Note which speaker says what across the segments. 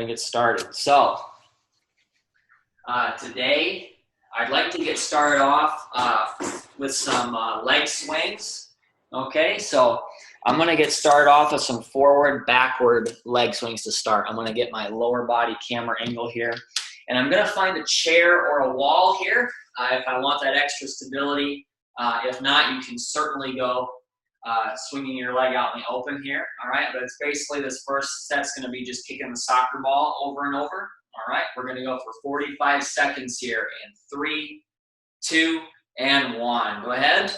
Speaker 1: and get started. So today I'd like to get started off with some leg swings. Okay, so I'm going to get started off with some forward, backward leg swings to start. I'm going to get my lower body camera angle here. And I'm going to find a chair or a wall here if I want that extra stability. If not, you can certainly go swinging your leg out in the open here, all right? But it's basically this first set's going to be just kicking the soccer ball over and over, all right? We're going to go for 45 seconds here in 3, 2, and 1. Go ahead.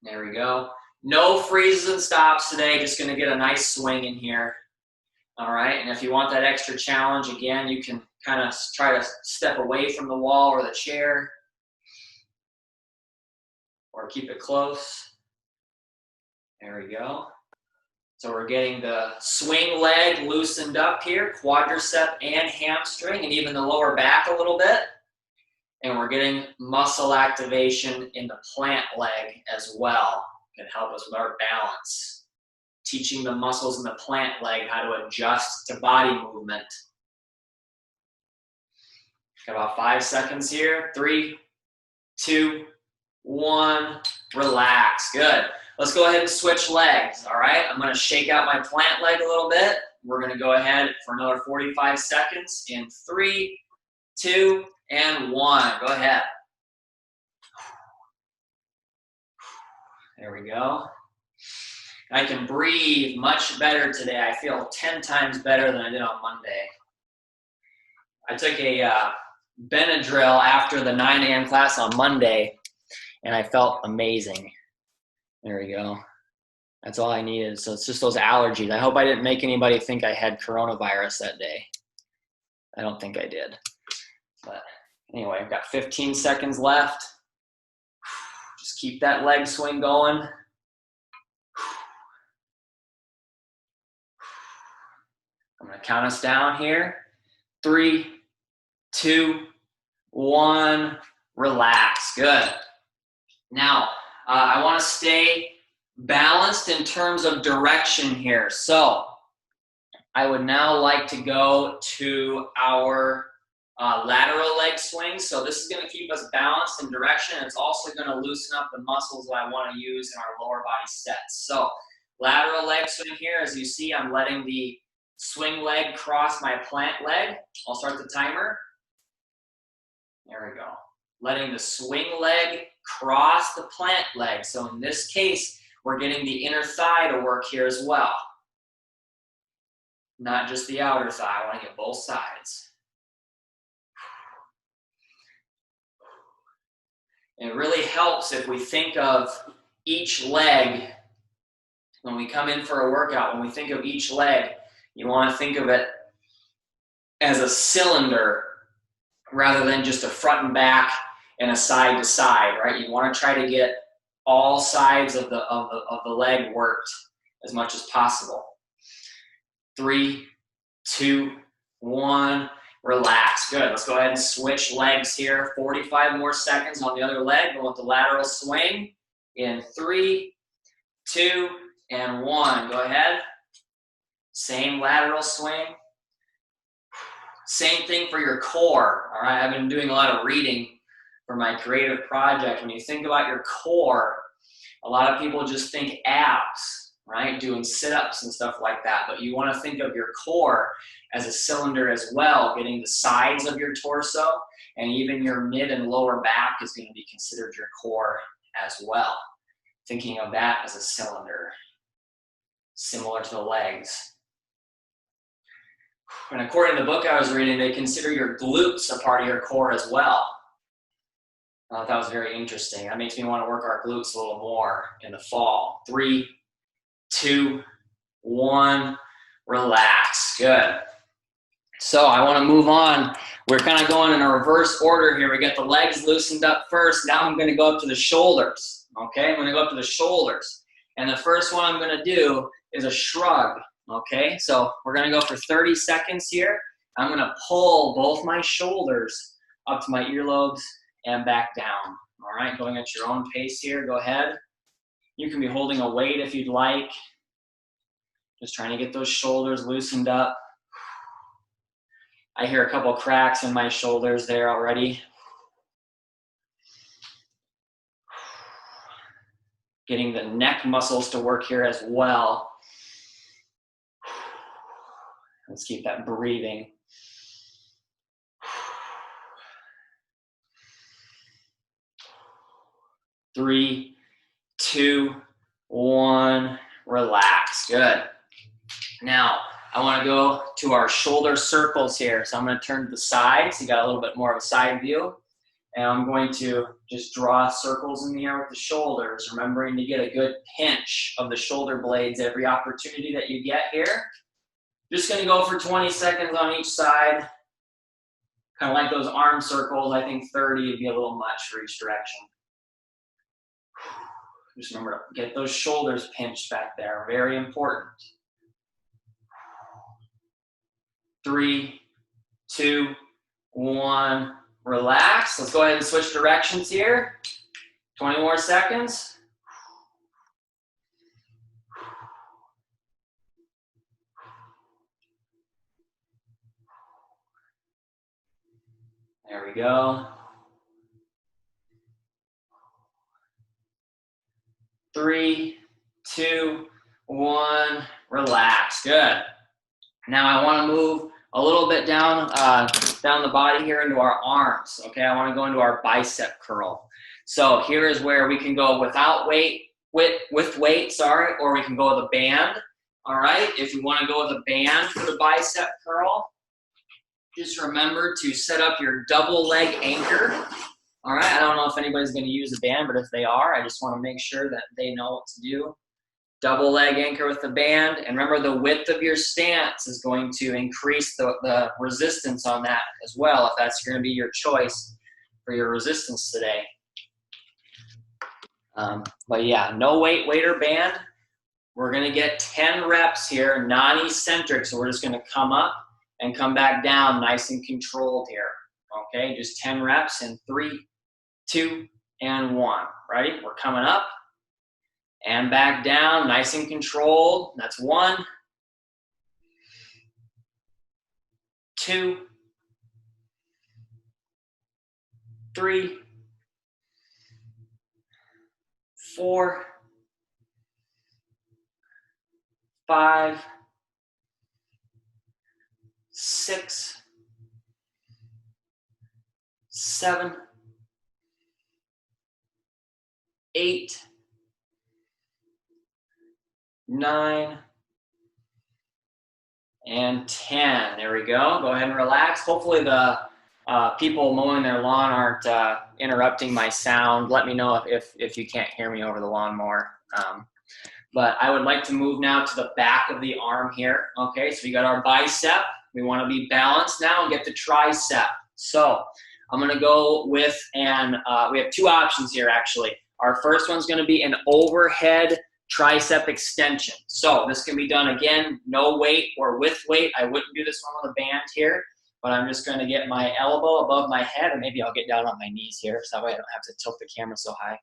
Speaker 1: There we go. No freezes and stops today, just going to get a nice swing in here, all right? And if you want that extra challenge, again, you can kind of try to step away from the wall or the chair or keep it close. There we go. So we're getting the swing leg loosened up here, quadricep and hamstring, and even the lower back a little bit. And we're getting muscle activation in the plant leg as well. Can help us with our balance. Teaching the muscles in the plant leg how to adjust to body movement. Got about 5 seconds here. 3, 2, 1. Relax. Good. Let's go ahead and switch legs, all right? I'm going to shake out my plant leg a little bit. We're going to go ahead for another 45 seconds in 3, 2, and 1. Go ahead. There we go. I can breathe much better today. I feel 10 times better than I did on Monday. I took a Benadryl after the 9 a.m. class on Monday, and I felt amazing. There we go. That's all I needed. So it's just those allergies. I hope I didn't make anybody think I had coronavirus that day. I don't think I did. But anyway, I've got 15 seconds left. Just keep that leg swing going. I'm going to count us down here. 3, 2, 1. Relax. Good. Now, I want to stay balanced in terms of direction here. So I would now like to go to our lateral leg swing. So this is going to keep us balanced in direction. It's also going to loosen up the muscles that I want to use in our lower body sets. So lateral leg swing here. As you see, I'm letting the swing leg cross my plant leg. I'll start the timer. There we go. Letting the swing leg cross the plant leg. So in this case, we're getting the inner thigh to work here as well. Not just the outer thigh. I want to get both sides. And it really helps if we think of each leg when we come in for a workout. When we think of each leg, you want to think of it as a cylinder rather than just a front and back and a side to side, right? You want to try to get all sides of the leg worked as much as possible. 3, 2, 1. Relax. Good. Let's go ahead and switch legs here. 45 more seconds on the other leg. Go with the lateral swing in 3, 2, and 1. Go ahead. Same lateral swing. Same thing for your core. All right. I've been doing a lot of reading for my creative project. When you think about your core, a lot of people just think abs, right? Doing sit-ups and stuff like that. But you want to think of your core as a cylinder as well, getting the sides of your torso, and even your mid and lower back is going to be considered your core as well. Thinking of that as a cylinder, similar to the legs. And according to the book I was reading, they consider your glutes a part of your core as well. I thought that was very interesting. That makes me want to work our glutes a little more in the fall. 3, 2, 1. Relax. Good. So I want to move on. We're kind of going in a reverse order here. We get the legs loosened up first. Now I'm going to go up to the shoulders. Okay, I'm going to go up to the shoulders. And the first one I'm going to do is a shrug. Okay, so we're going to go for 30 seconds here. I'm going to pull both my shoulders up to my earlobes and back down. All right, going at your own pace here. Go ahead. You can be holding a weight if you'd like. Just trying to get those shoulders loosened up. I hear a couple cracks in my shoulders there already. Getting the neck muscles to work here as well. Let's keep that breathing. 3, 2, 1, relax. Good. Now, I want to go to our shoulder circles here. So I'm going to turn to the side so you got a little bit more of a side view. And I'm going to just draw circles in the air with the shoulders, remembering to get a good pinch of the shoulder blades every opportunity that you get here. Just going to go for 20 seconds on each side. Kind of like those arm circles. I think 30 would be a little much for each direction. Just remember to get those shoulders pinched back there. Very important. 3, 2, 1, relax. Let's go ahead and switch directions here. 20 more seconds. There we go. 3, 2, 1, relax. Good. Now I want to move a little bit down the body here into our arms. Okay, I want to go into our bicep curl. So here is where we can go without weight, with weight, sorry, or we can go with a band. All right, if you want to go with a band for the bicep curl, just remember to set up your double leg anchor. All right, I don't know if anybody's going to use a band, but if they are, I just want to make sure that they know what to do. Double leg anchor with the band, and remember the width of your stance is going to increase the resistance on that as well, if that's going to be your choice for your resistance today. But yeah, no weight or band. We're going to get 10 reps here, non-eccentric, so we're just going to come up and come back down nice and controlled here. Okay, just 10 reps in 3, 2, and 1. Ready? We're coming up. And back down, nice and controlled. That's 1, 2, 3, 4, 5, 6, 7, 8, 9, and 10. There we go. Go ahead and relax. Hopefully the people mowing their lawn aren't interrupting my sound. Let me know if you can't hear me over the lawnmower. But I would like to move now to the back of the arm here. Okay, so we got our bicep. We want to be balanced now and get the tricep. So I'm going to go with, we have 2 options here actually. Our first one's going to be an overhead tricep extension. So this can be done again, no weight or with weight. I wouldn't do this one with a band here, but I'm just going to get my elbow above my head, and maybe I'll get down on my knees here so that way I don't have to tilt the camera so high.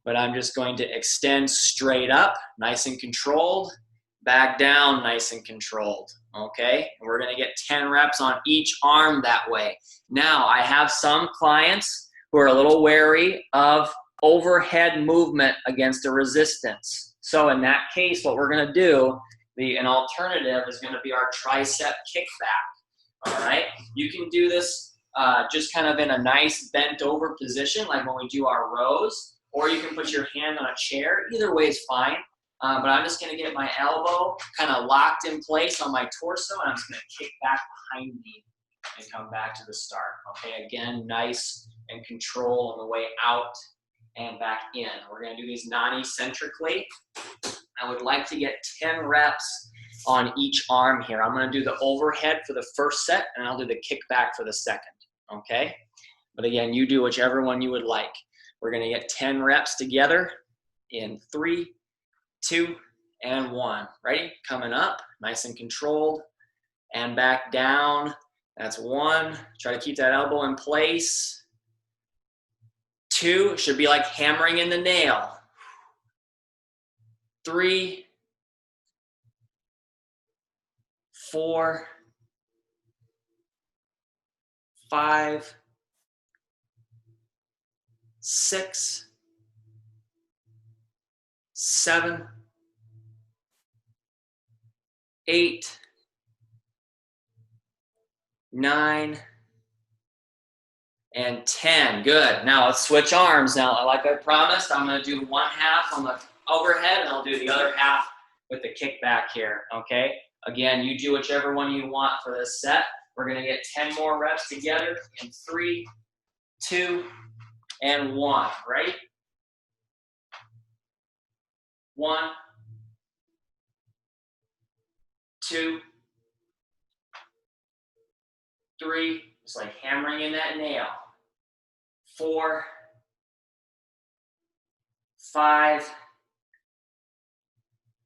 Speaker 1: But I'm just going to extend straight up, nice and controlled, back down, nice and controlled. Okay, and we're going to get 10 reps on each arm that way. Now, I have some clients who are a little wary of overhead movement against a resistance. So in that case, what we're going to do, an alternative is going to be our tricep kickback. All right, you can do this just kind of in a nice bent over position, like when we do our rows, or you can put your hand on a chair. Either way is fine. But I'm just going to get my elbow kind of locked in place on my torso, and I'm just going to kick back behind me and come back to the start. Okay, again, nice and control on the way out and back in. We're going to do these non-eccentrically. I would like to get 10 reps on each arm here. I'm going to do the overhead for the first set, and I'll do the kickback for the second. Okay? But again, you do whichever one you would like. We're going to get 10 reps together in 3, 2, and 1. Ready? Coming up, nice and controlled, and back down. That's 1. Try to keep that elbow in place. 2, should be like hammering in the nail. 3, 4, 5, 6, 7, 8, 9, and 10. Good. Now let's switch arms. Now, like I promised, I'm going to do one half on the overhead, and I'll do the other half with the kickback here, okay? Again, you do whichever one you want for this set. We're going to get 10 more reps together in 3, 2, and 1. Ready? 1, 2, 3, just like hammering in that nail. 4, 5,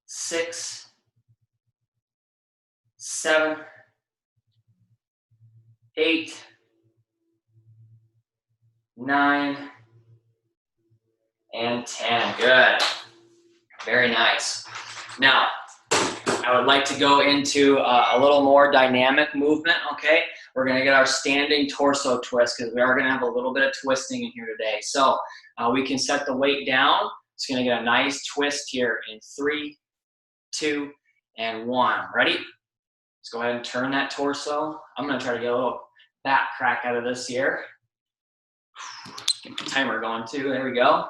Speaker 1: 6, 7, 8, 9, and 10. Good. Very nice. Now, I would like to go into a little more dynamic movement, okay? We're going to get our standing torso twist because we are going to have a little bit of twisting in here today. So we can set the weight down. It's going to get a nice twist here in 3, 2, and 1. Ready? Let's go ahead and turn that torso. I'm going to try to get a little back crack out of this here. Get the timer going too. There we go.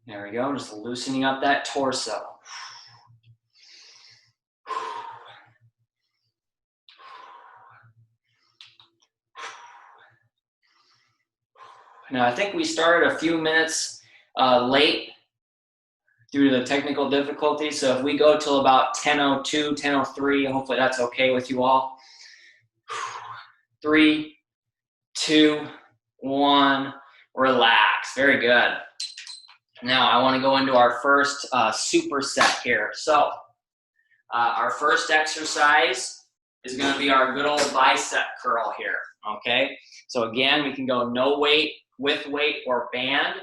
Speaker 1: There we go. Just loosening up that torso. Now, I think we started a few minutes late due to the technical difficulties. So if we go till about 10:02, 10:03, hopefully that's okay with you all. 3, 2, 1, relax. Very good. Now I want to go into our first superset here. So our first exercise is going to be our good old bicep curl here, okay? So again, we can go no weight, with weight, or band.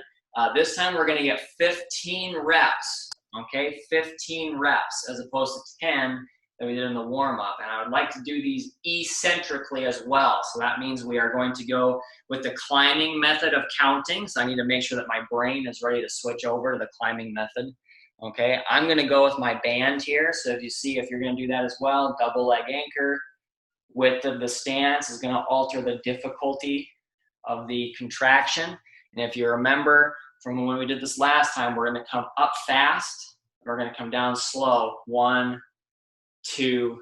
Speaker 1: This time we're going to get 15 reps, okay? 15 reps as opposed to 10 that we did in the warm-up. And I would like to do these eccentrically as well. So that means we are going to go with the climbing method of counting. So I need to make sure that my brain is ready to switch over to the climbing method. Okay, I'm going to go with my band here. So if you see, if you're going to do that as well, double leg anchor. Width of the stance is going to alter the difficulty of the contraction. And if you remember from when we did this last time, we're going to come up fast. We're going to come down slow. 1, 2,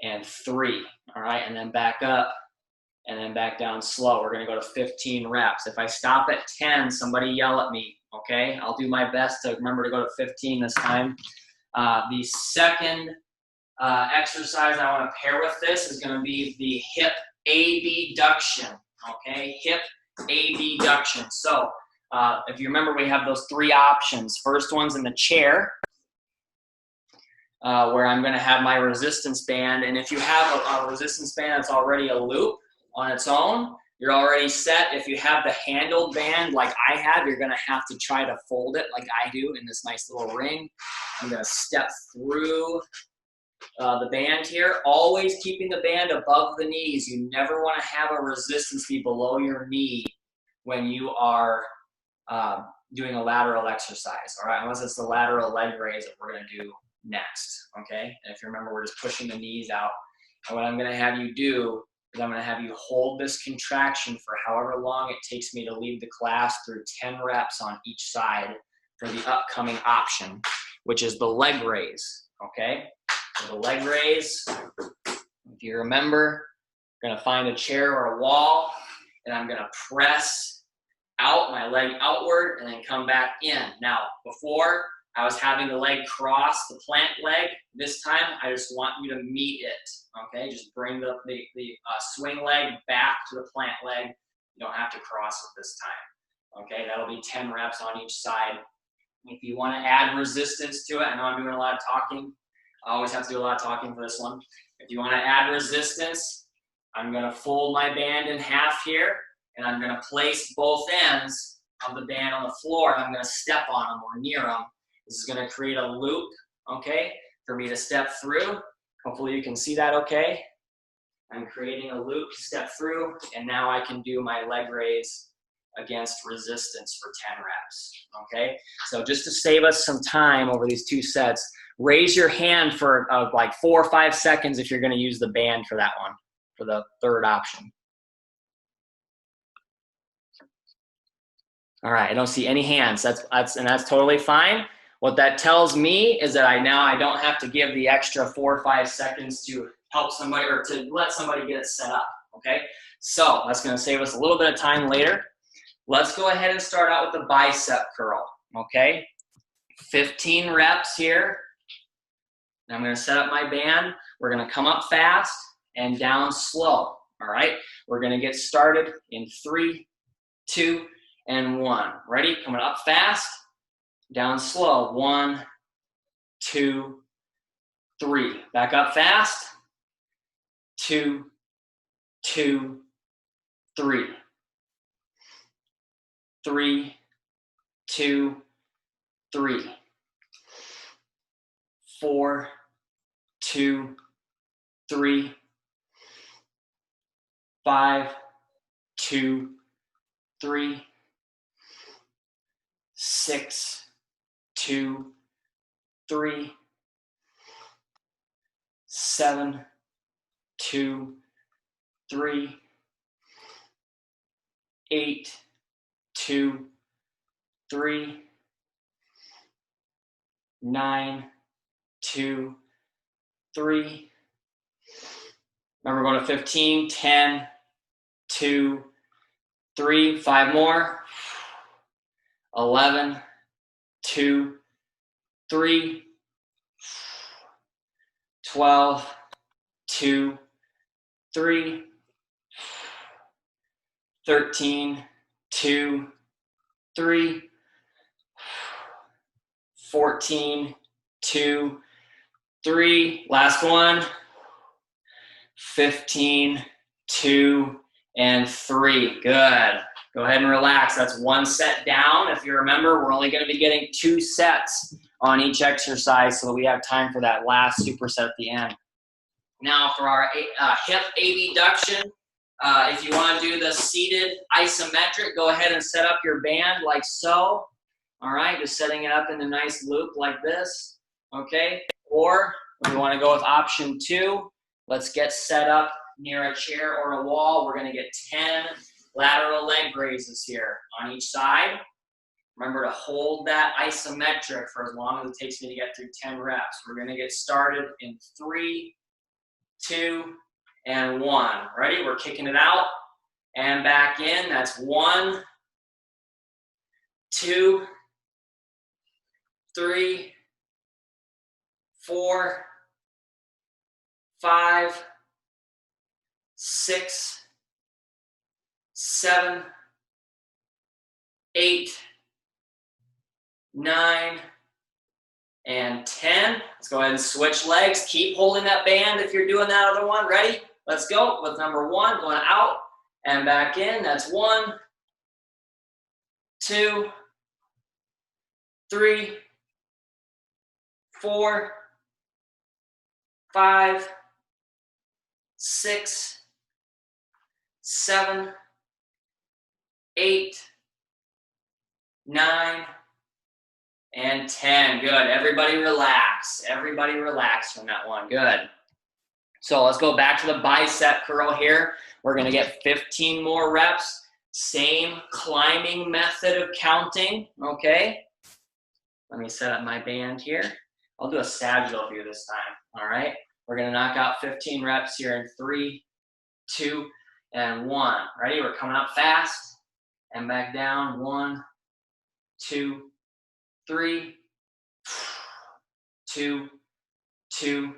Speaker 1: and 3. All right, and then back up and then back down slow. We're going to go to 15 reps. If I stop at 10, somebody yell at me, okay? I'll do my best to remember to go to 15 this time. The second exercise I want to pair with this is going to be the hip abduction, okay? Hip abduction. So if you remember, we have those 3 options. First one's in the chair, where I'm going to have my resistance band. And if you have a resistance band that's already a loop on its own, you're already set. If you have the handled band like I have, you're going to have to try to fold it like I do in this nice little ring. I'm going to step through the band here, always keeping the band above the knees. You never want to have a resistance be below your knee when you are doing a lateral exercise, all right? Unless it's the lateral leg raise that we're going to do next, okay? And if you remember, we're just pushing the knees out. And what I'm going to have you do is I'm going to have you hold this contraction for however long it takes me to lead the class through 10 reps on each side for the upcoming option, which is the leg raise, okay? So the leg raise, if you remember, I'm going to find a chair or a wall, and I'm going to press out, my leg outward, and then come back in. Now, before, I was having the leg cross the plant leg. This time, I just want you to meet it, okay? Just bring the swing leg back to the plant leg. You don't have to cross it this time, okay? That'll be 10 reps on each side. If you want to add resistance to it, I know I'm doing a lot of talking. I always have to do a lot of talking for this one. If you want to add resistance, I'm going to fold my band in half here, and I'm going to place both ends of the band on the floor, and I'm going to step on them or near them. This is going to create a loop, okay, for me to step through. Hopefully you can see that okay. I'm creating a loop, step through, and now I can do my leg raise against resistance for 10 reps, okay? So just to save us some time over these 2 sets, raise your hand for like 4 or 5 seconds if you're gonna use the band for that one, for the third option. All right, I don't see any hands. That's totally fine. What that tells me is that I don't have to give the extra 4 or 5 seconds to help somebody or to let somebody get it set up, okay? So that's gonna save us a little bit of time later. Let's go ahead and start out with the bicep curl, okay? 15 reps here. I'm gonna set up my band. We're gonna come up fast and down slow, all right? We're gonna get started in 3, 2, and 1. Ready? Coming up fast, down slow. 1, 2, 3. Back up fast. 2, 2, 3. 3, 2, 3. 4, 2, 3. 5, 2, 3. 6, 2, 3. 7, 2, 3. 8, 2, 3. 9, 2, 3. Remember, going to 15, 10, 2, 3. 5 more. 11, 2, 3. 12, 2, 3. 13, 2, 3. 14, 2, 3. Last one. 15, 2, and 3. Good. Go ahead and relax. That's 1 set down. If you remember, we're only going to be getting 2 sets on each exercise so that we have time for that last superset at the end. Now for our hip abduction, if you want to do the seated isometric, go ahead and set up your band like so. All right, just setting it up in a nice loop like this, okay? Or if we want to go with option 2, let's get set up near a chair or a wall. We're going to get 10 lateral leg raises here on each side. Remember to hold that isometric for as long as it takes me to get through 10 reps. We're going to get started in 3, 2, and 1. Ready? We're kicking it out and back in. That's 1, 2, 3, 4, 5, 6, 7, 8, 9, and 10. Let's go ahead and switch legs. Keep holding that band if you're doing that other one. Ready? Let's go with number 1, going out and back in. That's 1, 2, 3, 4, 5, 6, 7, 8, 9, and 10. Good. Everybody relax. Everybody relax from that one. Good. So let's go back to the bicep curl here. We're going to get 15 more reps. Same climbing method of counting. Okay. Let me set up my band here. I'll do a sagittal view this time. All right. We're going to knock out 15 reps here in 3, 2, and 1. Ready? We're coming up fast and back down. 1, 2, 3, 2, 2,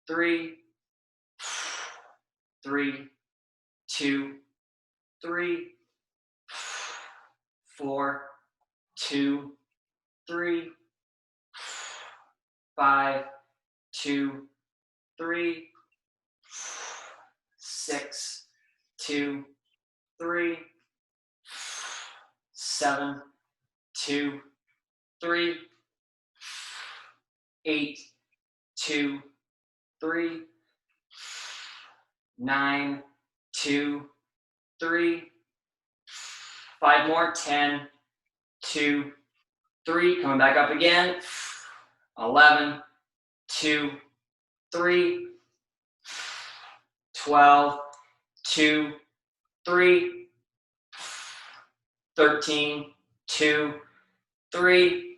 Speaker 1: 3, 3, 2, 3, 4, 2, 3, 5, 2, 3, 6, 2, 3, 7, 2, 3, 8, 2, 3, 9, 2, 3, 5 more, 10, 2, 3, coming back up again, 11, 2, 3, 12, 2, 3, 13, 2, 3,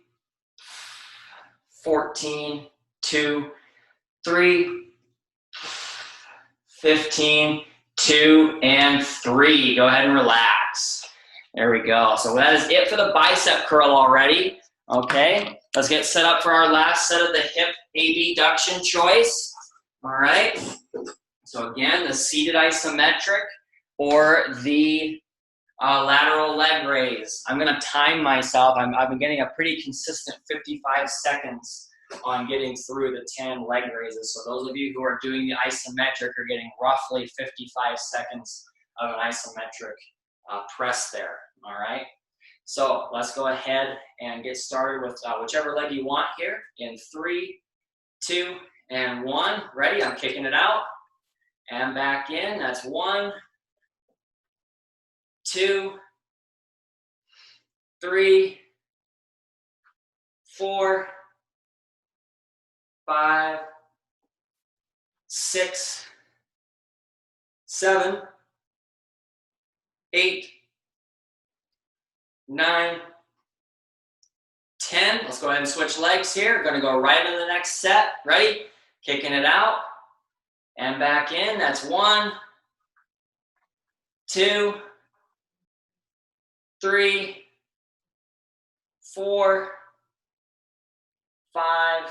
Speaker 1: 14, 2, 3, 15, 2, and 3. Go ahead and relax. There we go. So that is it for the bicep curl already. Okay, let's get set up for our last set of the hip abduction choice. All right. So again, the seated isometric or the lateral leg raise. I'm going to time myself. I've been getting a pretty consistent 55 seconds on getting through the 10 leg raises. So those of you who are doing the isometric are getting roughly 55 seconds of an isometric press there. All right. So let's go ahead and get started with whichever leg you want here in 3, 2, and 1. Ready? I'm kicking it out and back in. That's 1, 2, 3, 4, 5, 6, 7, 8, 9, 10. Let's go ahead and switch legs here. We're going to go right into the next set. Ready? Kicking it out and back in. That's 1, 2, 3, 4, 5,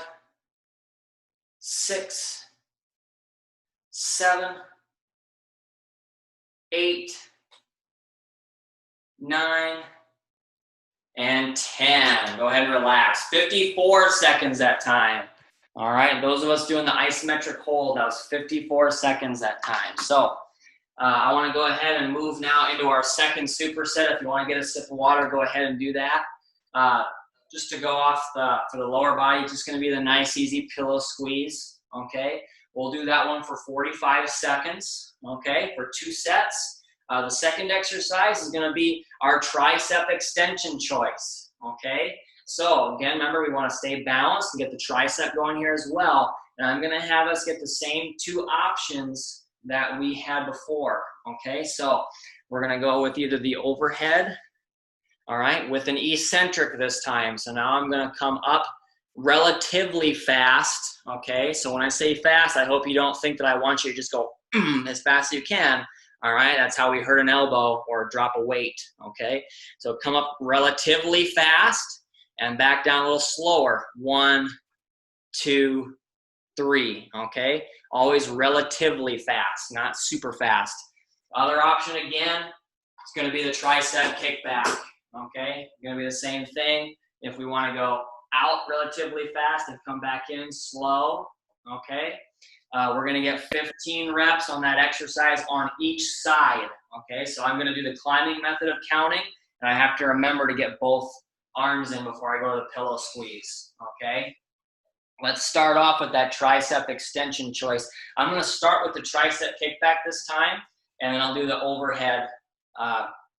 Speaker 1: 6, 7, 8, 9, and 10. Go ahead and relax. 54 seconds that time. All right, those of us doing the isometric hold, that was 54 seconds that time. So I want to go ahead and move now into our second superset. If you want to get a sip of water, go ahead and do that. Just to go off for the lower body, it's just going to be the nice, easy pillow squeeze. Okay, we'll do that one for 45 seconds. Okay, for 2 sets. The second exercise is going to be our tricep extension choice. Okay, so again, remember we want to stay balanced and get the tricep going here as well. And I'm going to have us get the same 2 options that we had before. Okay, so we're going to go with either the overhead, all right, with an eccentric this time. So now I'm going to come up relatively fast. Okay, so when I say fast, I hope you don't think that I want you to just go as fast as you can. All right, that's how we hurt an elbow or drop a weight. Okay, so come up relatively fast and back down a little slower. 1, 2, 3. Okay, always relatively fast, not super fast. Other option again, it's going to be the tricep kickback. Okay, going to be the same thing. If we want to go out relatively fast and come back in slow. Okay. We're going to get 15 reps on that exercise on each side, okay? So I'm going to do the climbing method of counting, and I have to remember to get both arms in before I go to the pillow squeeze, okay? Let's start off with that tricep extension choice. I'm going to start with the tricep kickback this time, and then I'll do the overhead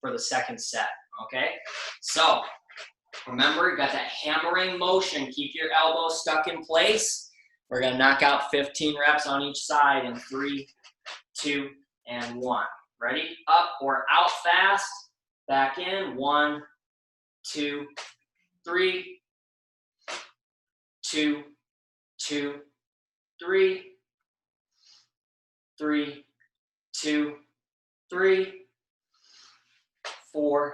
Speaker 1: for the second set, okay? So remember, you got that hammering motion. Keep your elbows stuck in place. We're going to knock out 15 reps on each side in 3, 2, and 1. Ready? Up or out fast. Back in. 1, 2, 3. 2, 2, 3. 3, 2, 3. 4,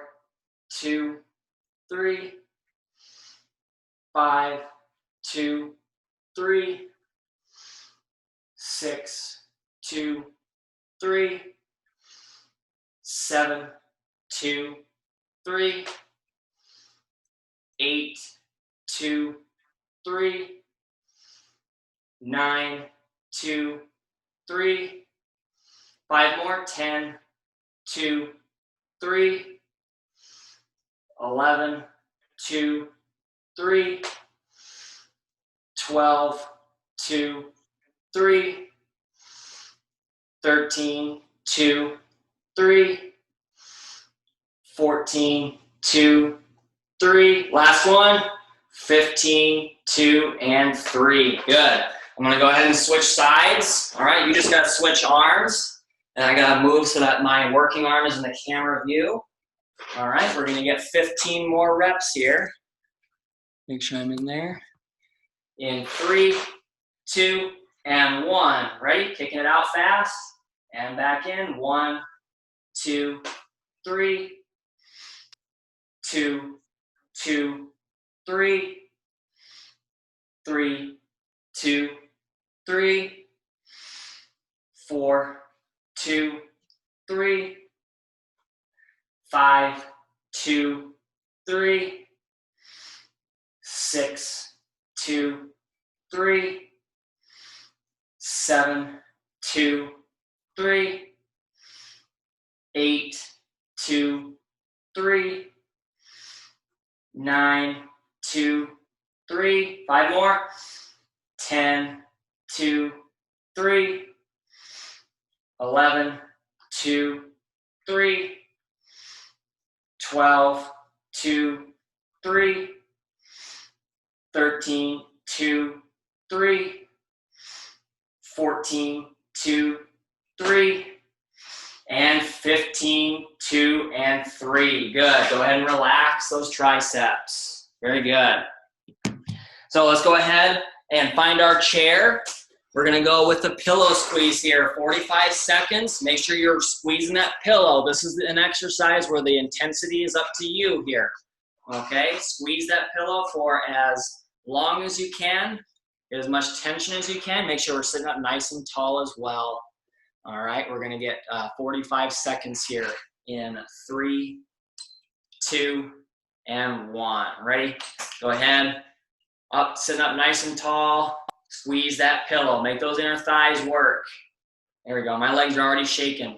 Speaker 1: 2, 3. 5, 2, 3, 6, 2, 3, 7, 2, 3, 8, 2, 3, 9, 2, 3, 5 more, 10, 2, 3, 11, 2, 3, 12, 2, 3, 13, 2, 3, 14, 2, 3. Last one, 15, 2, and 3. Good. I'm gonna go ahead and switch sides. All right, you just gotta switch arms. And I gotta move so that my working arm is in the camera view. All right, we're gonna get 15 more reps here. Make sure I'm in there. In 3, 2, and 1. Ready? Kicking it out fast. And back in. 1, 2, 3. 2, 2, 3. 3, 2, 3. 4, 2, 3. 5, 2, 3. 6, 2, 3. 7, 2, 3. 8, 2, 3. 9, 2, 3. 5 more. 10, 2, 3. 11, 2, 3. 12, 2, 3. 13, 2, 3. 14, 2, 3. And 15, 2, and 3. Good. Go ahead and relax those triceps. Very good. So let's go ahead and find our chair. We're going to go with the pillow squeeze here. 45 seconds. Make sure you're squeezing that pillow. This is an exercise where the intensity is up to you here. Okay? Squeeze that pillow for as long as you can. Get as much tension as you can. Make sure we're sitting up nice and tall as well. All right, we're gonna get 45 seconds here in 3, 2, and 1. Ready? Go ahead. Up, sitting up nice and tall. Squeeze that pillow. Make those inner thighs work. There we go. My legs are already shaking.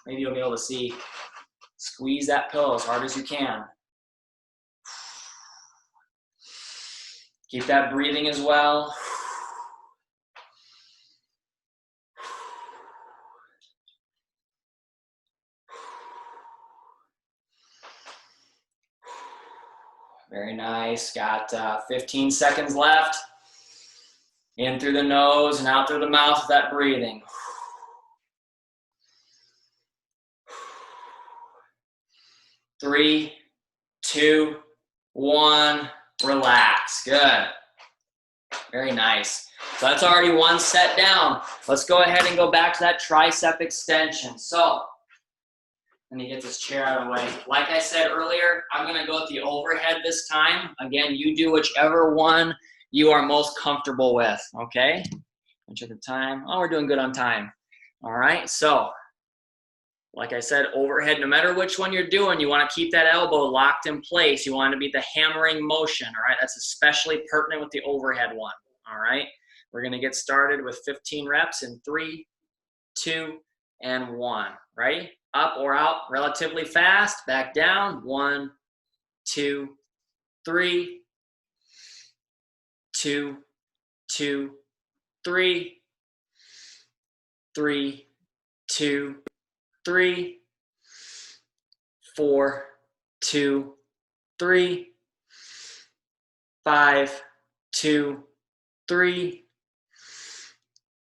Speaker 1: Maybe you'll be able to see. Squeeze that pillow as hard as you can. Keep that breathing as well. Very nice. Got 15 seconds left. In through the nose and out through the mouth with that breathing. 3, 2, 1. Relax. Good. Very nice. So that's already one set down. Let's go ahead and go back to that tricep extension. So let me get this chair out of the way. Like I said earlier, I'm going to go with the overhead this time. Again, you do whichever one you are most comfortable with, okay? Check the time. Oh, we're doing good on time. All right, so like I said, overhead, no matter which one you're doing, you want to keep that elbow locked in place. You want to be the hammering motion, all right? That's especially pertinent with the overhead one, all right? We're going to get started with 15 reps in 3, 2, and 1. Ready? Up or out relatively fast. Back down. 1, 2, 3. 2, 2, 3. 3, 2, 3. 4, 2, 3. 5, 2, 3.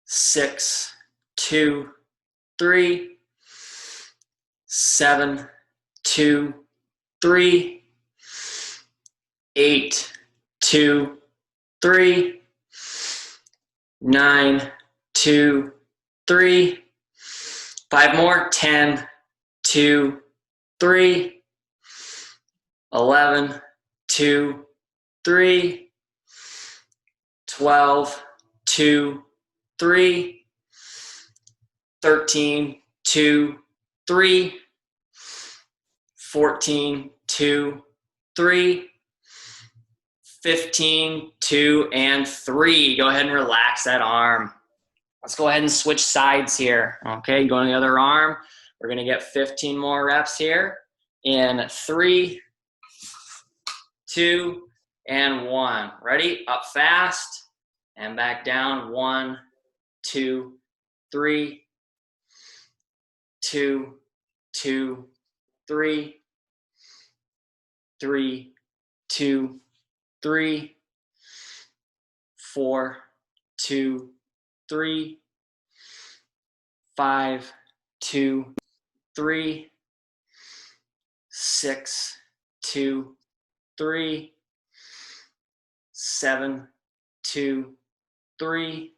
Speaker 1: 6, 2, 3. 7, 2, 3. 8, 2, 3. 9, 2, 3. 5 more. 10, 2, 3. 11, 2, 3. 12, 2, 3. 13, 2, 3. 14, 2, 3. 15, 2, and 3. Go ahead and relax that arm. Let's go ahead and switch sides here. Okay, go on the other arm. We're going to get 15 more reps here in 3, 2, and 1. Ready? Up fast and back down. 1, 2, 3, 2, 2, 3, 3, 2, 3, 4, 2, 3, 5, 2, 3, 6, 2, 3, 7, 2, 3,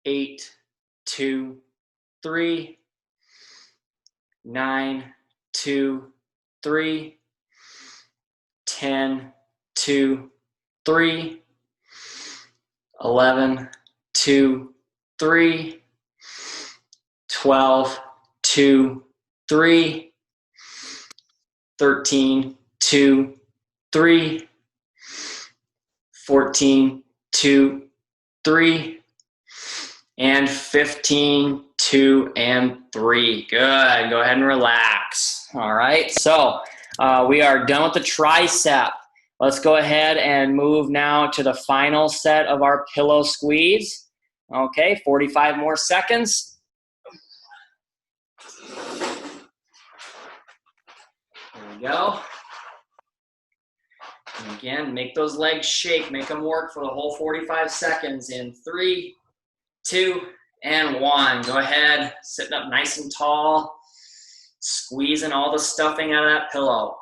Speaker 1: 8, 2, 3, 9, 2, 3, 10, 2, 3, 11, 2, 3, 12, 2, 3, 13, 2, 3, 14, 2, 3, and 15, 2, and 3. Good. Go ahead and relax. All right. So we are done with the tricep. Let's go ahead and move now to the final set of our pillow squeeze. Okay, 45 more seconds. There we go. And again, make those legs shake. Make them work for the whole 45 seconds in 3, 2, and 1. Go ahead, sitting up nice and tall, squeezing all the stuffing out of that pillow.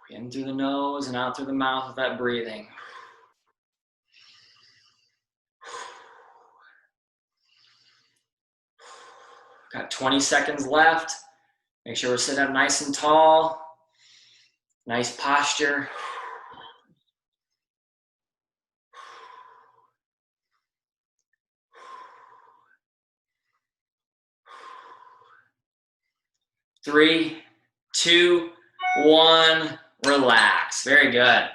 Speaker 1: In through the nose and out through the mouth with that breathing. Got 20 seconds left. Make sure we're sitting up nice and tall. Nice posture. Three, 2, 1, relax. Very good.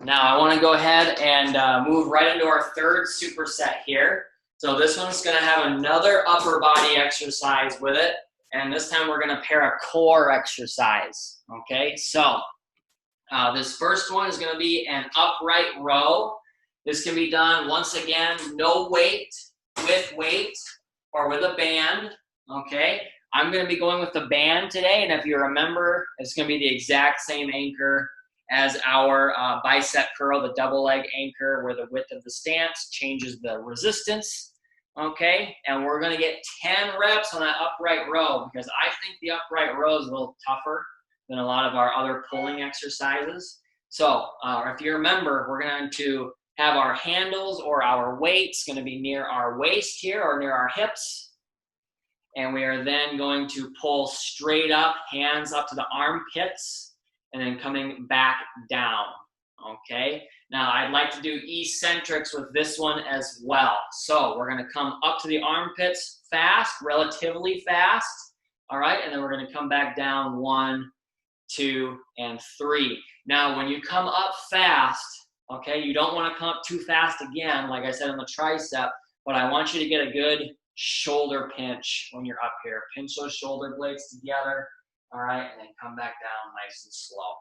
Speaker 1: Now I want to go ahead and move right into our third superset here. So this one's going to have another upper body exercise with it. And this time we're going to pair a core exercise. Okay, so this first one is going to be an upright row. This can be done, once again, no weight, with weight, or with a band. Okay, I'm going to be going with the band today. And if you remember, it's going to be the exact same anchor as our bicep curl, the double leg anchor, where the width of the stance changes the resistance. Okay, and we're gonna get 10 reps on that upright row because I think the upright row is a little tougher than a lot of our other pulling exercises. So if you remember, we're going to have our handles or our weights going to be near our waist here or near our hips. And we are then going to pull straight up, hands up to the armpits, and then coming back down, okay? Now, I'd like to do eccentrics with this one as well. So we're gonna come up to the armpits fast, relatively fast, all right? And then we're gonna come back down 1, 2, and 3. Now, when you come up fast, okay, you don't wanna come up too fast again, like I said on the tricep, but I want you to get a good shoulder pinch when you're up here. Pinch those shoulder blades together, all right, and then come back down nice and slow.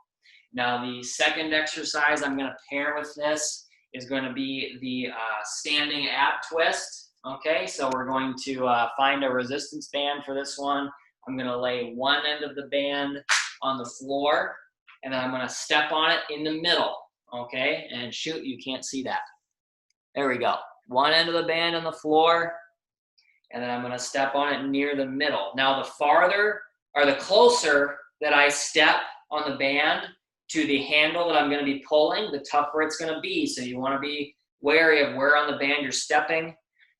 Speaker 1: Now, the second exercise I'm going to pair with this is going to be the standing ab twist, okay? So we're going to find a resistance band for this one. I'm going to lay one end of the band on the floor, and then I'm going to step on it in the middle, okay? And shoot, you can't see that. There we go. One end of the band on the floor, and then I'm going to step on it near the middle. Now, the farther or the closer that I step on the band to the handle that I'm going to be pulling, the tougher it's going to be. So you want to be wary of where on the band you're stepping.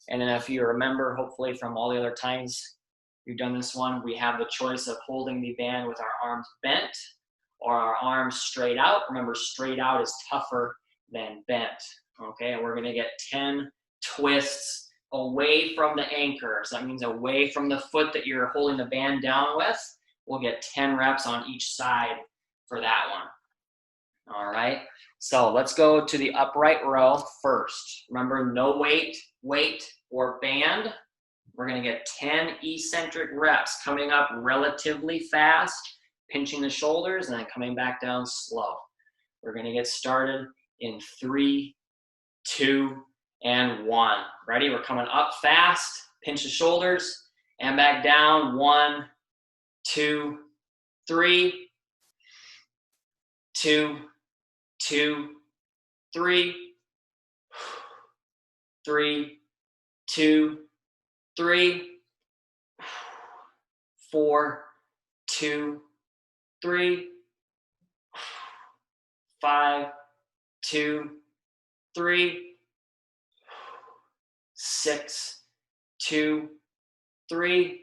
Speaker 1: And then if you remember, hopefully from all the other times you've done this one, we have the choice of holding the band with our arms bent or our arms straight out. Remember, straight out is tougher than bent. Okay, and we're going to get 10 twists away from the anchor. So that means away from the foot that you're holding the band down with. We'll get 10 reps on each side for that one. All right, so let's go to the upright row first. Remember, no weight, or band. We're gonna get 10 eccentric reps, coming up relatively fast, pinching the shoulders, and then coming back down slow. We're gonna get started in 3, 2, and 1. Ready? We're coming up fast, pinch the shoulders, and back down. 1, 2, 3, 2, 2, 3, 3, 2, 3, 4, 2, 3, 5, 2, 3, 6, 2, 3,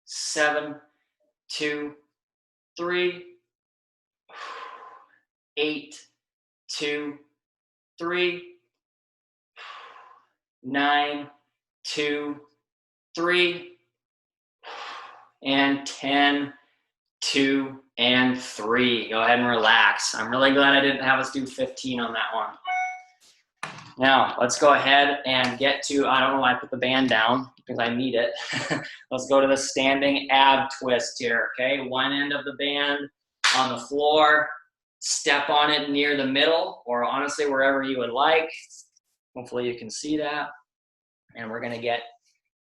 Speaker 1: 7, 2, 3, 8, 2, 3, 9, 2, 3, and 10, 2, and 3. Go ahead and relax. I'm really glad I didn't have us do 15 on that one. Now, let's go ahead and get to, I don't know why I put the band down, because I need it. Let's go to the standing ab twist here, okay? One end of the band on the floor, step on it near the middle, or honestly, wherever you would like. Hopefully you can see that. And we're gonna get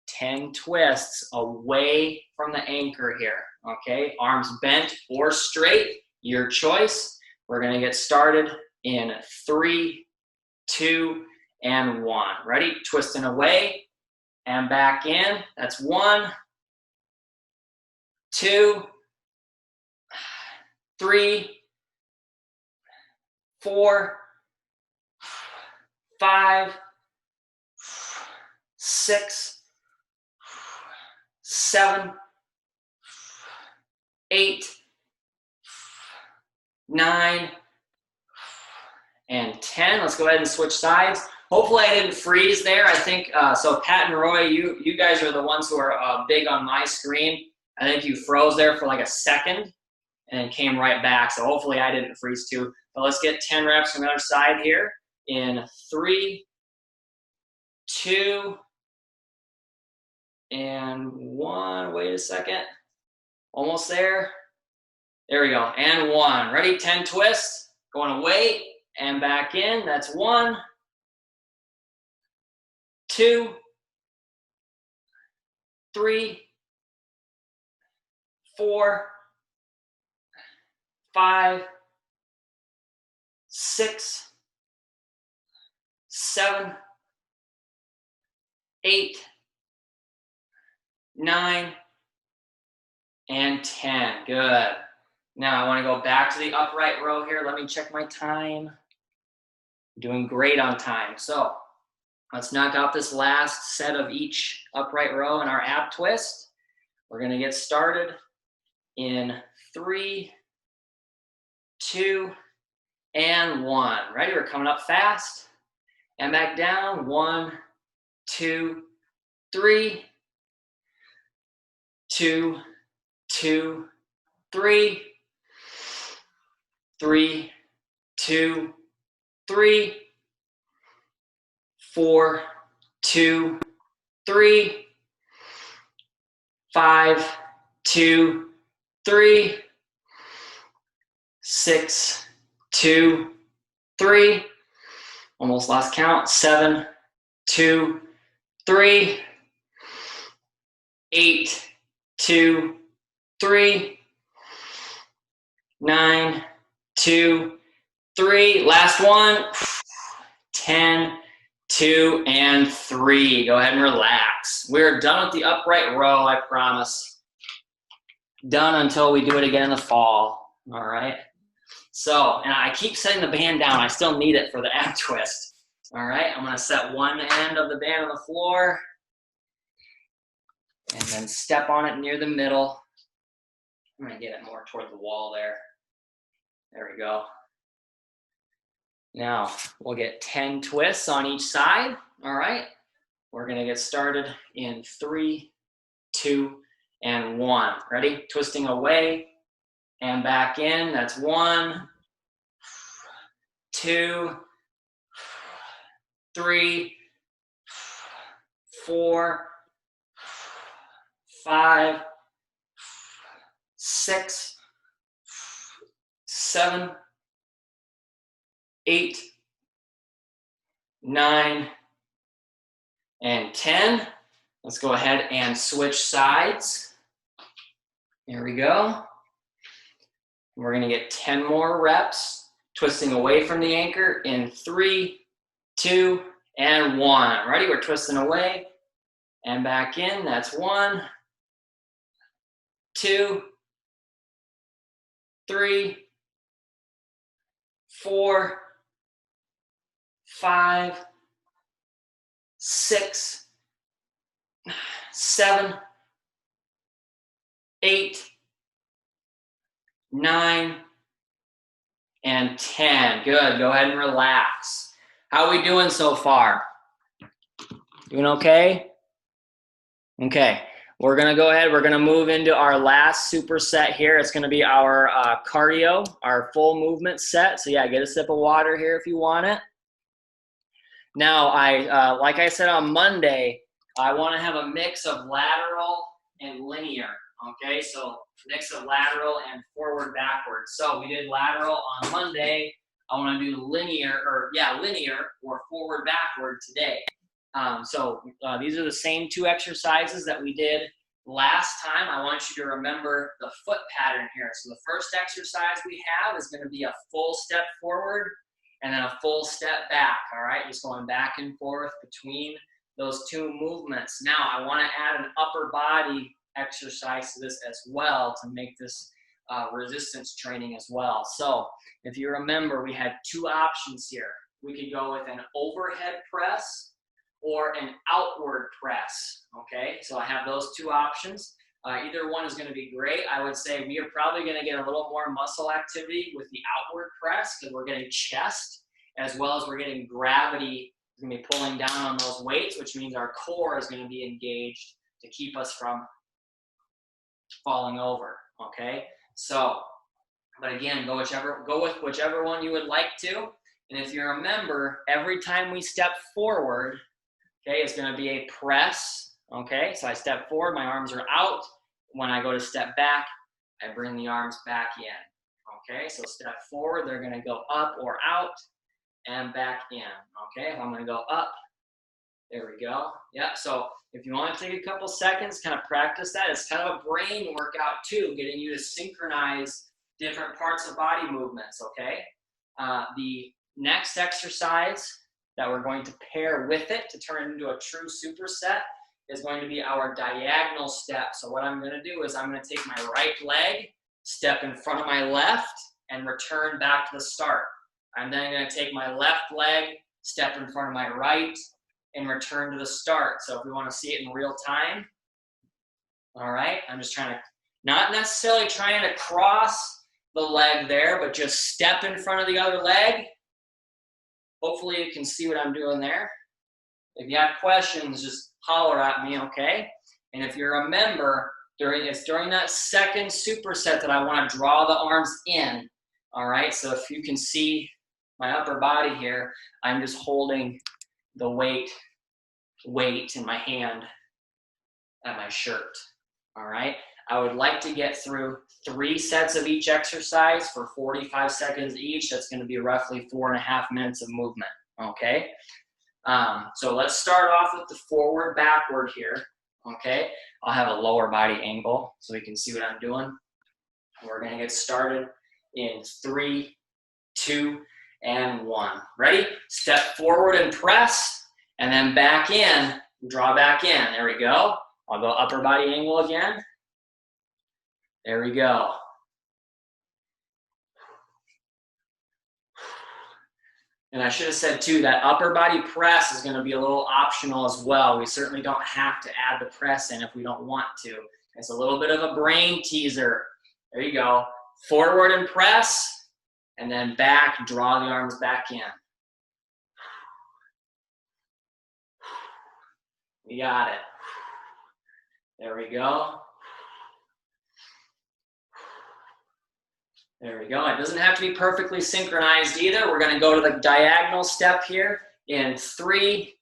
Speaker 1: 10 twists away from the anchor here, okay? Arms bent or straight, your choice. We're gonna get started in 3, 2, and 1. Ready? Twisting away and back in. That's 1, 2, 3, 4, 5, 6, 7, 8, 9, and 10. Let's go ahead and switch sides. Hopefully I didn't freeze there. I think, so Pat and Roy, you guys are the ones who are big on my screen. I think you froze there for like a second and then came right back. So hopefully I didn't freeze too. But let's get 10 reps from the other side here in 3, 2, and 1. Wait a second. Almost there. There we go. And 1. Ready? 10 twists. Going away and back in. That's 1, 2, 3, 4, 5, 6, 7, 8, 9, and 10. Good. Now I want to go back to the upright row here. Let me check my time. Doing great on time. So let's knock out this last set of each upright row in our ab twist. We're going to get started in 3, 2, and 1. Ready? We're coming up fast and back down. 1, 2, 3, 2, 2, 3, 3, 2, 3, 4, 2, 3, 5, 2, 3, 6, 2, 3, almost lost count, 7, 2, 3, 8, 2, 3, 9, 2, 3, last one, 10, 2, and 3. Go ahead and relax. We're done with the upright row, I promise. Done until we do it again in the fall, all right? So, and I keep setting the band down. I still need it for the ab twist, all right? I'm gonna set one end of the band on the floor and then step on it near the middle. I'm gonna get it more toward the wall there. There we go. Now, we'll get 10 twists on each side, all right? We're gonna get started in 3, 2, and 1. Ready? Twisting away and back in. That's 1, 2, 3, 4, 5, 6, 7, 8, 9, and 10. Let's go ahead and switch sides. Here we go. We're going to get 10 more reps, twisting away from the anchor in 3, 2, and 1. Ready? We're twisting away and back in. That's 1, 2, 3, 4, 5, 6, 7, 8, 9, and 10. Good. Go ahead and relax. How are we doing so far? Doing okay? Okay. We're going to go ahead. We're going to move into our last superset here. It's going to be our cardio, our full movement set. So yeah, get a sip of water here if you want it. Now, like I said on Monday, I want to have a mix of lateral and linear. Okay, so mix of lateral and forward backward. So we did lateral on Monday. I want to do linear or forward backward today. These are the same 2 exercises that we did last time. I want you to remember the foot pattern here. So the first exercise we have is going to be a full step forward and then a full step back. All right, just going back and forth between those 2 movements. Now I want to add an upper body exercise to this as well to make this resistance training as well. So if you remember, we had 2 options here. We could go with an overhead press or an outward press. Okay, so I have those 2 options. Either one is going to be great. I would say we are probably going to get a little more muscle activity with the outward press because we're getting chest as well as we're getting gravity. It's going to be pulling down on those weights, which means our core is going to be engaged to keep us from falling over. Okay, so but again, go with whichever one you would like to. And if you remember, every time we step forward, okay, it's going to be a press. Okay, so I step forward, my arms are out. When I go to step back, I bring the arms back in. Okay, so step forward, they're going to go up or out and back in. Okay, if I'm going to go up, there we go. Yeah, so if you want to take a couple seconds, kind of practice that. It's kind of a brain workout too, getting you to synchronize different parts of body movements, okay? The next exercise that we're going to pair with it to turn it into a true superset is going to be our diagonal step. So what I'm going to do is I'm going to take my right leg, step in front of my left, and return back to the start. I'm then going to take my left leg, step in front of my right, and return to the start. So if we want to see it in real time, all right, I'm just trying to, not necessarily trying to cross the leg there, but just step in front of the other leg. Hopefully you can see what I'm doing there. If you have questions, just holler at me, okay? And if you remember, during that second superset that I want to draw the arms in, all right? So if you can see my upper body here, I'm just holding the weight in my hand at my shirt, all right? I would like to get through 3 sets of each exercise for 45 seconds each. That's going to be roughly 4.5 minutes of movement, okay? So let's start off with the forward backward here, okay? I'll have a lower body angle so we can see what I'm doing. We're going to get started in 3, 2, and 1. Ready? Step forward and press, and then back in, draw back in. There we go. I'll go upper body angle again. There we go. And I should have said too, that upper body press is going to be a little optional as well. We certainly don't have to add the press in if we don't want to. It's a little bit of a brain teaser. There you go. Forward and press, and then back, draw the arms back in. We got it. There we go. There we go. It doesn't have to be perfectly synchronized either. We're going to go to the diagonal step here in 3,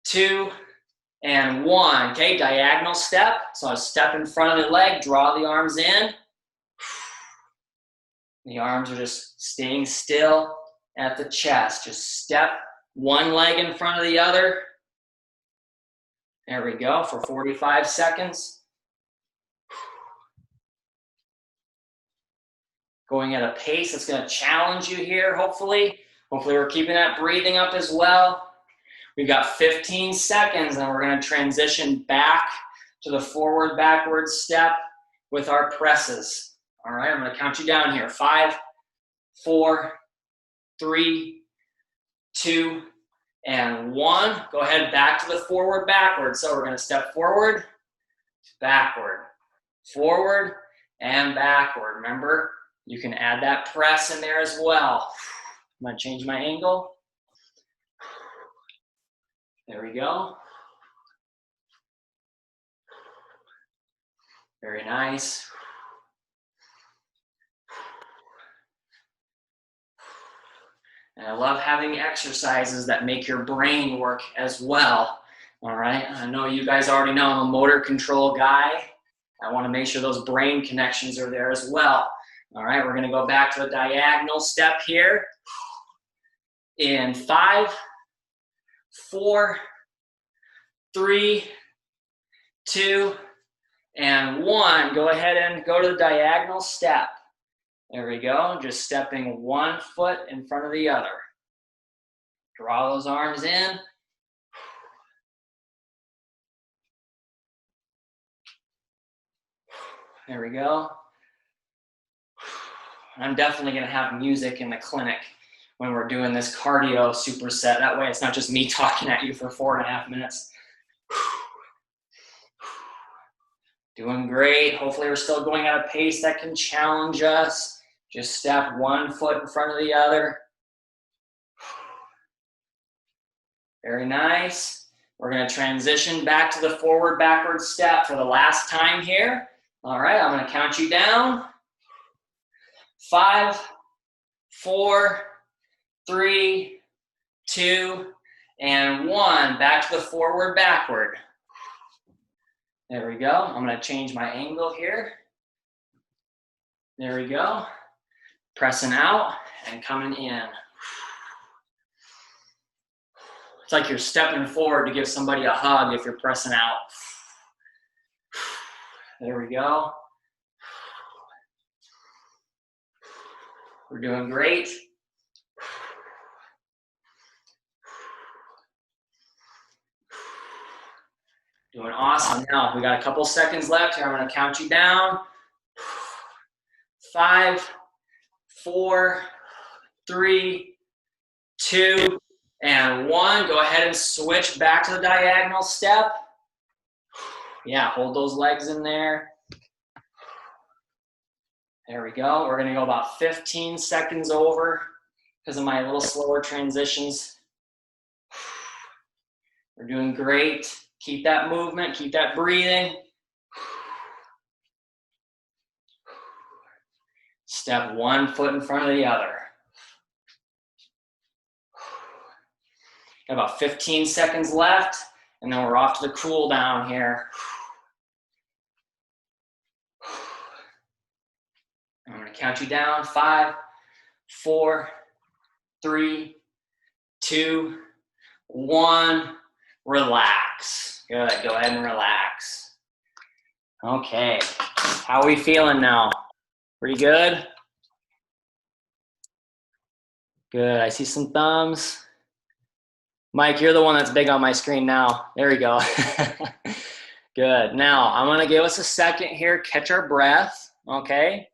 Speaker 1: 2, and 1. Okay, diagonal step. So I step in front of the leg, draw the arms in. The arms are just staying still at the chest. Just step one leg in front of the other. There we go for 45 seconds. Going at a pace that's going to challenge you here, hopefully. Hopefully we're keeping that breathing up as well. We've got 15 seconds and we're going to transition back to the forward backward step with our presses. All right, I'm going to count you down here. 5, 4, 3, 2, and 1. Go ahead back to the forward backward. So we're going to step forward, backward, forward, and backward. Remember, you can add that press in there as well. I'm going to change my angle. There we go. Very nice. And I love having exercises that make your brain work as well. All right, I know you guys already know I'm a motor control guy. I want to make sure those brain connections are there as well. All right, we're going to go back to a diagonal step here. In 5, 4, 3, 2, and 1. Go ahead and go to the diagonal step. There we go, just stepping one foot in front of the other. Draw those arms in. There we go. I'm definitely going to have music in the clinic when we're doing this cardio superset. That way it's not just me talking at you for 4.5 minutes. Doing great. Hopefully we're still going at a pace that can challenge us. Just step one foot in front of the other. Very nice. We're going to transition back to the forward backward step for the last time here. All right, I'm going to count you down. 5, 4, 3, 2, and 1. Back to the forward backward. There we go. I'm going to change my angle here. There we go. Pressing out and coming in. It's like you're stepping forward to give somebody a hug if you're pressing out. There we go. We're doing great. Doing awesome. Now, we got a couple seconds left here. I'm going to count you down. 5, 4, 3, 2, and 1. Go ahead and switch back to the diagonal step. Yeah, hold those legs in there. There we go. We're going to go about 15 seconds over because of my little slower transitions. We're doing great. Keep that movement, keep that breathing. Step one foot in front of the other. Got about 15 seconds left, and then we're off to the cool down here. I'm going to count you down. 5, 4, 3, 2, 1. Relax. Good. Go ahead and relax. Okay. How are we feeling now? Pretty good? Good. I see some thumbs. Mike, you're the one that's big on my screen now. There we go. Good. Now, I'm going to give us a second here, catch our breath, okay?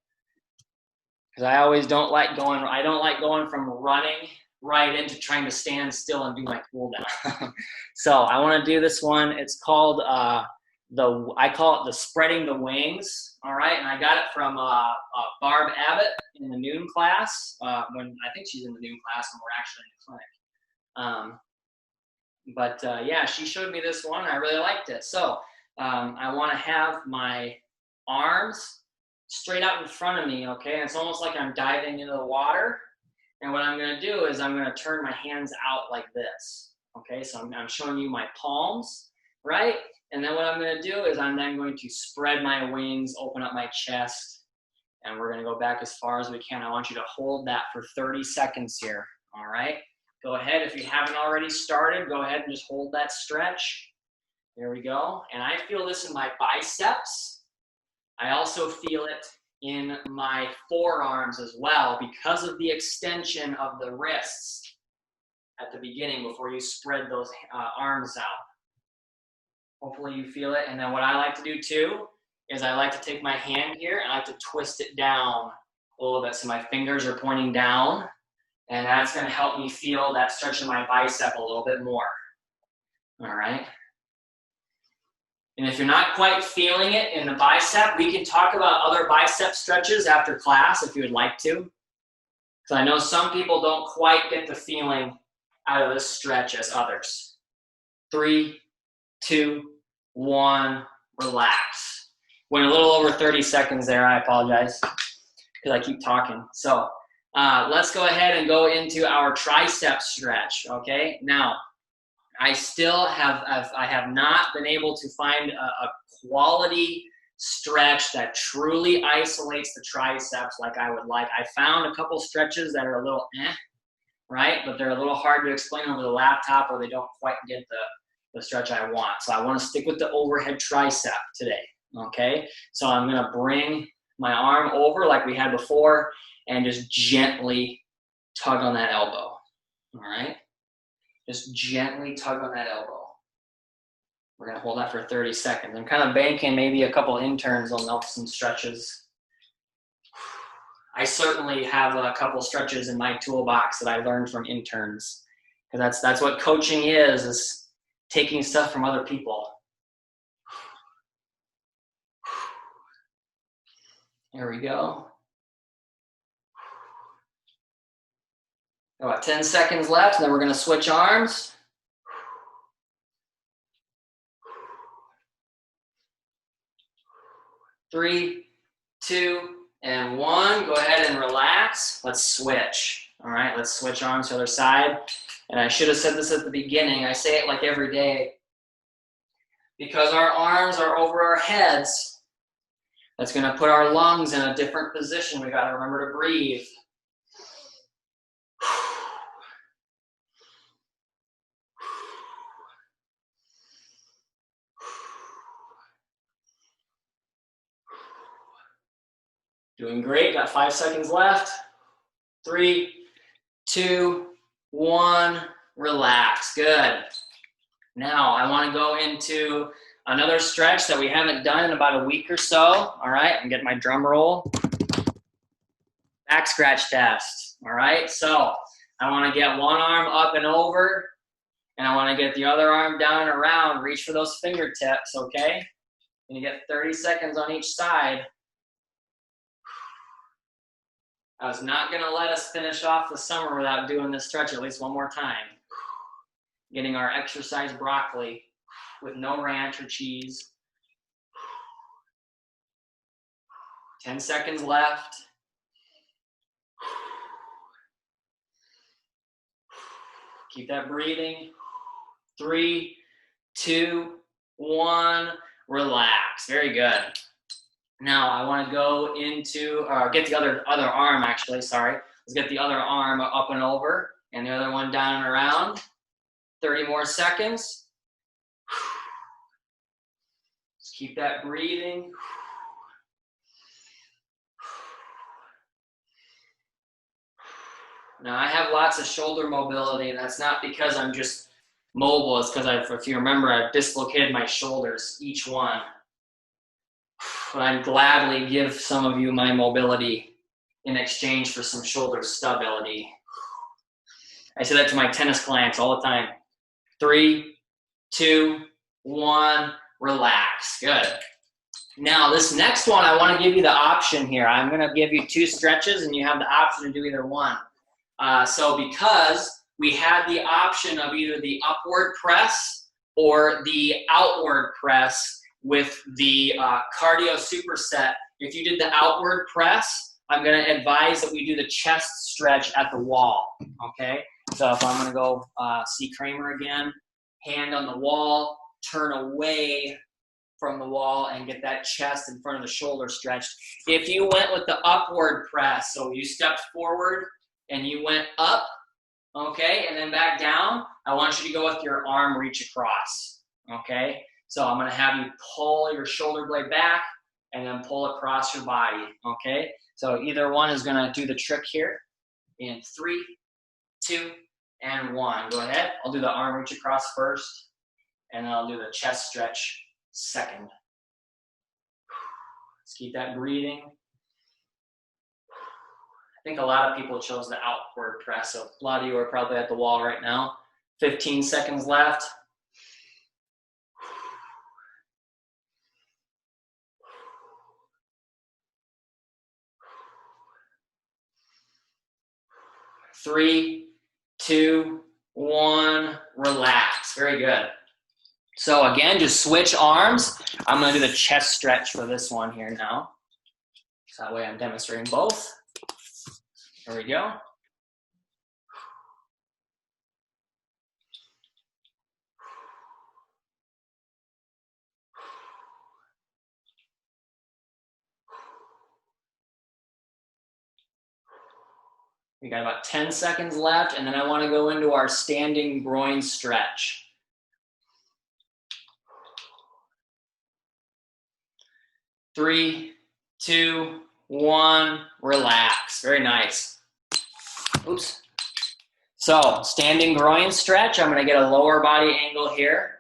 Speaker 1: Because I don't like going from running right into trying to stand still and do my cool down. So I want to do this one. It's called, I call it the spreading the wings, all right? And I got it from Barb Abbott in the noon class, when I think she's in the noon class when we're actually in the clinic. Yeah, she showed me this one. I really liked it. So I want to have my arms straight out in front of me, okay? And it's almost like I'm diving into the water. And what I'm going to do is I'm going to turn my hands out like this, okay? So I'm showing you my palms, right? And then what I'm gonna do is I'm then going to spread my wings, open up my chest, and we're gonna go back as far as we can. I want you to hold that for 30 seconds here, all right? Go ahead, if you haven't already started, go ahead and just hold that stretch. There we go. And I feel this in my biceps. I also feel it in my forearms as well because of the extension of the wrists at the beginning before you spread those arms out. Hopefully you feel it. And then what I like to do too is I like to take my hand here and I like to twist it down a little bit so my fingers are pointing down, and that's going to help me feel that stretch in my bicep a little bit more. All right. And if you're not quite feeling it in the bicep, we can talk about other bicep stretches after class if you would like to. Because I know some people don't quite get the feeling out of this stretch as others. 3, 2, 1, relax. Went a little over 30 seconds there. I apologize because I keep talking. So let's go ahead and go into our tricep stretch, okay? Now, I still have not been able to find a quality stretch that truly isolates the triceps like I would like. I found a couple stretches that are a little right? But they're a little hard to explain over the laptop, or they don't quite get the stretch I want. So I want to stick with the overhead tricep today, okay? So I'm going to bring my arm over like we had before and just gently tug on that elbow, all right? Just gently tug on that elbow. We're going to hold that for 30 seconds. I'm kind of banking maybe a couple interns will know some stretches. I certainly have a couple stretches in my toolbox that I learned from interns, because that's what coaching is taking stuff from other people. There we go. About 10 seconds left, and then we're going to switch arms. Three, 2, and 1. Go ahead and relax. Let's switch. All right, let's switch arms to the other side. And I should have said this at the beginning. I say it like every day. Because our arms are over our heads, that's going to put our lungs in a different position. We got to remember to breathe. Doing great. Got 5 seconds left. 3, 2, 1. Relax. Good. Now I want to go into another stretch that we haven't done in about a week or so. All right. I'm getting my drum roll. Back scratch test. All right. So I want to get one arm up and over, and I want to get the other arm down and around. Reach for those fingertips. Okay. And you get 30 seconds on each side. I was not going to let us finish off the summer without doing this stretch at least one more time. Getting our exercise broccoli with no ranch or cheese. 10 seconds left. Keep that breathing. 3, 2, 1. Relax. Very good. Now I want to go into, get the other arm actually, sorry. Let's get the other arm up and over and the other one down and around. 30 more seconds. Just keep that breathing. Now I have lots of shoulder mobility, and that's not because I'm just mobile. It's because if you remember, I've dislocated my shoulders, each one. But I'd gladly give some of you my mobility in exchange for some shoulder stability. I say that to my tennis clients all the time. 3, 2, 1, relax. Good. Now this next one, I want to give you the option here. I'm going to give you 2 stretches, and you have the option to do either one. So because we had the option of either the upward press or the outward press with the cardio superset, if you did the outward press, I'm going to advise that we do the chest stretch at the wall, okay? So if I'm going to go see Kramer again, hand on the wall, turn away from the wall and get that chest in front of the shoulder stretched. If you went with the upward press, so you stepped forward and you went up, okay, and then back down, I want you to go with your arm reach across, okay? So I'm gonna have you pull your shoulder blade back and then pull across your body, okay? So either one is gonna do the trick here in 3, 2, and 1. Go ahead, I'll do the arm reach across first, and then I'll do the chest stretch second. Let's keep that breathing. I think a lot of people chose the outward press, so a lot of you are probably at the wall right now. 15 seconds left. Three, 2, 1, relax. Very good. So again, just switch arms. I'm gonna do the chest stretch for this one here now. So that way I'm demonstrating both. There we go. We got about 10 seconds left, and then I want to go into our standing groin stretch. 3, 2, 1, relax. Very nice. Oops. So, standing groin stretch, I'm going to get a lower body angle here,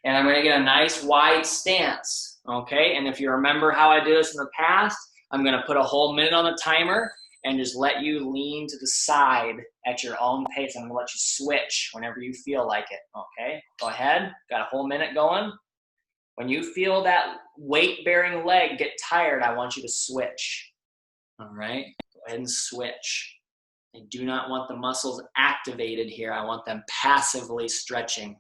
Speaker 1: and I'm going to get a nice wide stance, okay? And if you remember how I did this in the past, I'm going to put a whole minute on the timer and just let you lean to the side at your own pace. I'm going to let you switch whenever you feel like it, okay? Go ahead. Got a whole minute going. When you feel that weight-bearing leg get tired, I want you to switch, all right? Go ahead and switch. I do not want the muscles activated here. I want them passively stretching.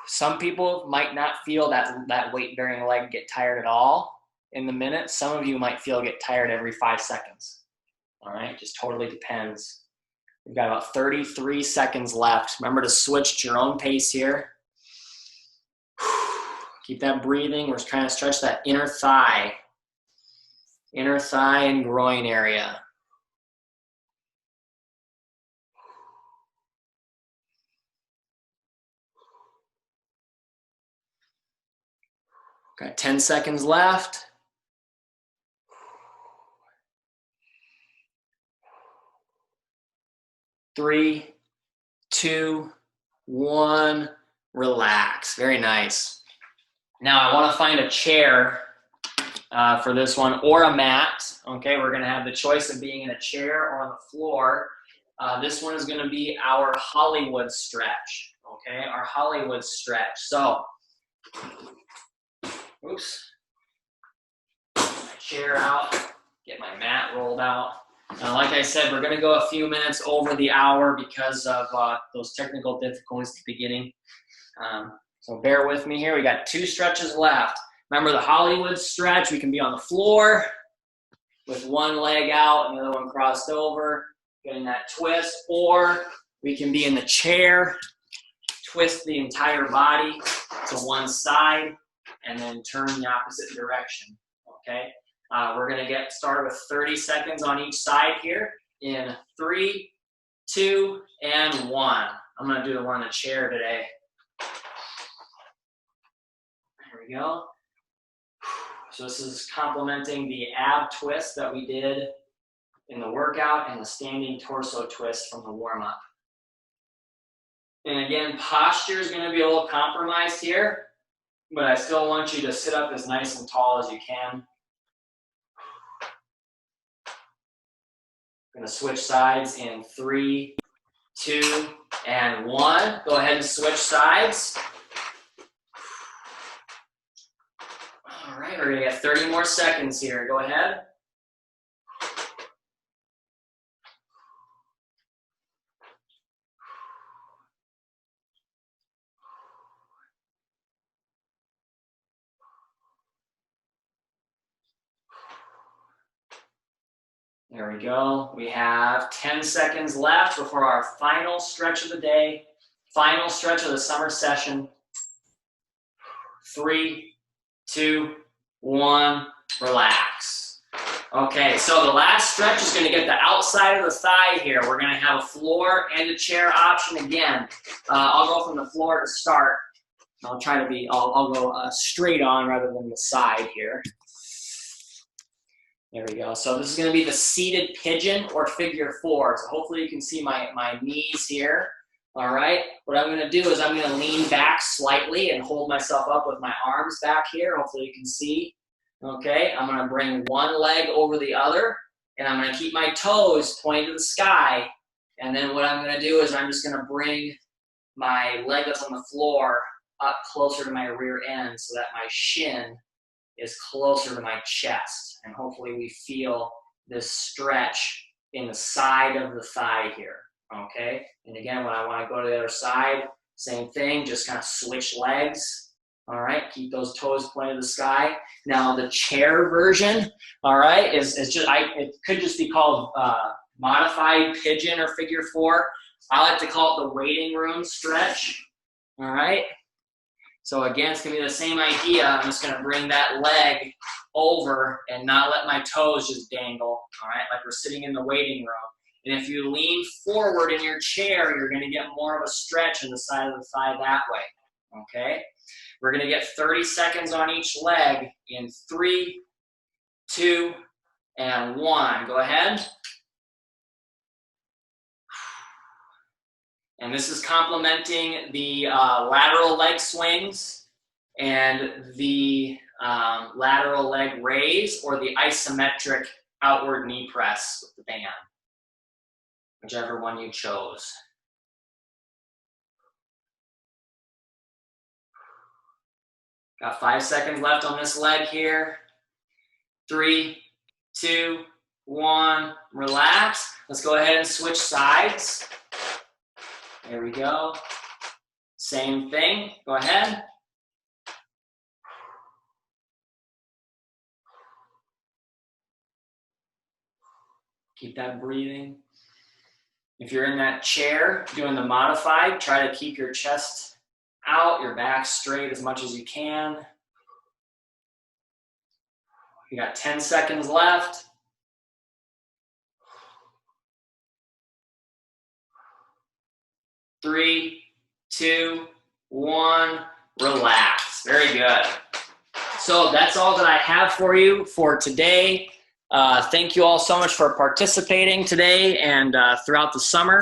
Speaker 1: Some people might not feel that weight-bearing leg get tired at all in the minute. Some of you might get tired every 5 seconds. All right, just totally depends. We've got about 33 seconds left. Remember to switch to your own pace here. Keep that breathing. We're trying to stretch that inner thigh and groin area. Got 10 seconds left. 3, 2, 1, relax. Very nice. Now I want to find a chair for this one, or a mat. Okay, we're going to have the choice of being in a chair or on the floor. This one is going to be our Hollywood stretch. Okay, our Hollywood stretch. So, oops, get my chair out, get my mat rolled out. Like I said, we're going to go a few minutes over the hour because of those technical difficulties at the beginning. So bear with me here. We got 2 stretches left. Remember the Hollywood stretch, we can be on the floor with one leg out and the other one crossed over, getting that twist, or we can be in the chair, twist the entire body to one side, and then turn the opposite direction, okay? We're gonna get started with 30 seconds on each side here in 3, 2, and 1. I'm gonna do the one in the chair today. There we go. So this is complementing the ab twist that we did in the workout and the standing torso twist from the warm-up. And again, posture is gonna be a little compromised here, but I still want you to sit up as nice and tall as you can. I'm gonna switch sides in 3, 2, and 1. Go ahead and switch sides. All right, we're gonna get 30 more seconds here. Go ahead. There we go. We have 10 seconds left before our final stretch of the day. Final stretch of the summer session. 3, 2, 1, relax. Okay, so the last stretch is going to get the outside of the thigh here. We're going to have a floor and a chair option again. I'll go from the floor to start. I'll try to be, I'll go straight on rather than the side here. There we go. So this is going to be the seated pigeon or figure 4. So hopefully you can see my knees here. All right. What I'm going to do is I'm going to lean back slightly and hold myself up with my arms back here. Hopefully you can see. Okay. I'm going to bring one leg over the other, and I'm going to keep my toes pointed to the sky. And then what I'm going to do is I'm just going to bring my leg that's on the floor up closer to my rear end so that my shin is closer to my chest. And hopefully we feel this stretch in the side of the thigh here. Okay, and again, when I want to go to the other side, same thing, just kind of switch legs. All right, keep those toes pointed to the sky. Now the chair version, all right, is just, it could just be called modified pigeon or figure 4. I like to call it the waiting room stretch. All right, so again, it's gonna be the same idea. I'm just gonna bring that leg over and not let my toes just dangle. All right, like we're sitting in the waiting room. And if you lean forward in your chair, you're going to get more of a stretch in the side of the thigh that way. Okay? We're going to get 30 seconds on each leg in 3, 2, and 1. Go ahead. And this is complementing the lateral leg swings and the lateral leg raise or the isometric outward knee press with the band. Whichever one you chose. Got 5 seconds left on this leg here. 3, 2, 1, relax. Let's go ahead and switch sides. There we go. Same thing, go ahead. Keep that breathing. If you're in that chair doing the modified, try to keep your chest out, your back straight as much as you can. You got 10 seconds left. 3, 2, 1, relax. Very good. So that's all that I have for you for today. Thank you all so much for participating today and throughout the summer.